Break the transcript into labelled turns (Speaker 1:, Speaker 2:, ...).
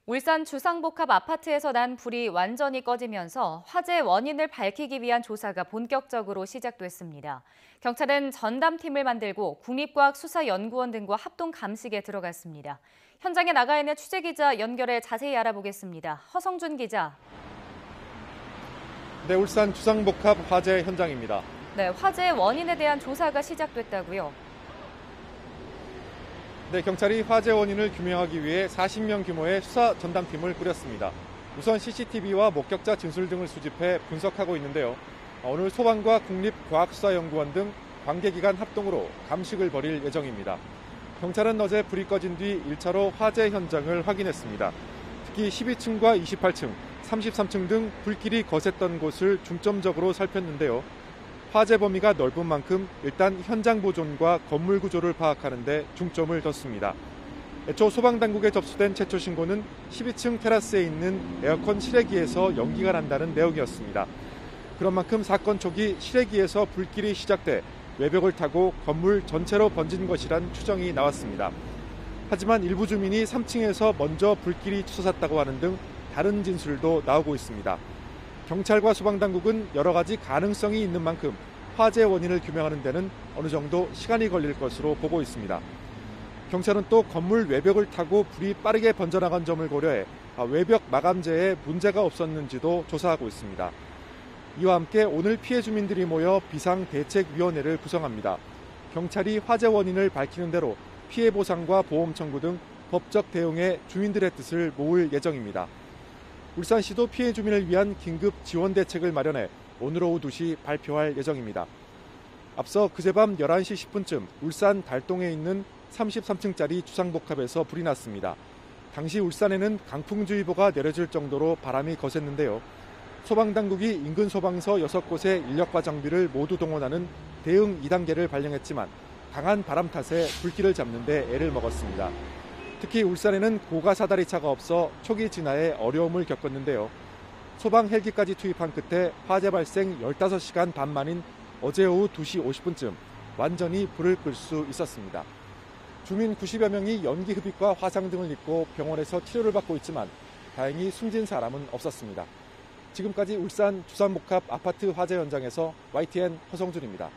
Speaker 1: 울산 주상복합 아파트에서 난 불이 완전히 꺼지면서 화재 원인을 밝히기 위한 조사가 본격적으로 시작됐습니다. 경찰은 전담팀을 만들고 국립과학수사연구원 등과 합동 감식에 들어갔습니다. 현장에 나가 있는 취재기자 연결해 자세히 알아보겠습니다. 허성준 기자.
Speaker 2: 네, 울산 주상복합 화재 현장입니다.
Speaker 1: 네, 화재 원인에 대한 조사가 시작됐다고요.
Speaker 2: 네, 경찰이 화재 원인을 규명하기 위해 40명 규모의 수사 전담팀을 꾸렸습니다. 우선 CCTV와 목격자 진술 등을 수집해 분석하고 있는데요. 오늘 소방과 국립과학수사연구원 등 관계기관 합동으로 감식을 벌일 예정입니다. 경찰은 어제 불이 꺼진 뒤 1차로 화재 현장을 확인했습니다. 특히 12층과 28층, 33층 등 불길이 거셌던 곳을 중점적으로 살폈는데요. 화재 범위가 넓은 만큼 일단 현장 보존과 건물 구조를 파악하는 데 중점을 뒀습니다. 애초 소방당국에 접수된 최초 신고는 12층 테라스에 있는 에어컨 실외기에서 연기가 난다는 내용이었습니다. 그런 만큼 사건 초기 실외기에서 불길이 시작돼 외벽을 타고 건물 전체로 번진 것이란 추정이 나왔습니다. 하지만 일부 주민이 3층에서 먼저 불길이 치솟았다고 하는 등 다른 진술도 나오고 있습니다. 경찰과 소방당국은 여러 가지 가능성이 있는 만큼 화재 원인을 규명하는 데는 어느 정도 시간이 걸릴 것으로 보고 있습니다. 경찰은 또 건물 외벽을 타고 불이 빠르게 번져나간 점을 고려해 외벽 마감재에 문제가 없었는지도 조사하고 있습니다. 이와 함께 오늘 피해 주민들이 모여 비상대책위원회를 구성합니다. 경찰이 화재 원인을 밝히는 대로 피해 보상과 보험 청구 등 법적 대응에 주민들의 뜻을 모을 예정입니다. 울산시도 피해 주민을 위한 긴급 지원 대책을 마련해 오늘 오후 2시 발표할 예정입니다. 앞서 그제밤 11시 10분쯤 울산 달동에 있는 33층짜리 주상복합에서 불이 났습니다. 당시 울산에는 강풍주의보가 내려질 정도로 바람이 거셌는데요. 소방당국이 인근 소방서 6곳의 인력과 장비를 모두 동원하는 대응 2단계를 발령했지만 강한 바람 탓에 불길을 잡는 데 애를 먹었습니다. 특히 울산에는 고가 사다리차가 없어 초기 진화에 어려움을 겪었는데요. 소방 헬기까지 투입한 끝에 화재 발생 15시간 반 만인 어제 오후 2시 50분쯤 완전히 불을 끌 수 있었습니다. 주민 90여 명이 연기 흡입과 화상 등을 입고 병원에서 치료를 받고 있지만 다행히 숨진 사람은 없었습니다. 지금까지 울산 주상복합 아파트 화재 현장에서 YTN 허성준입니다.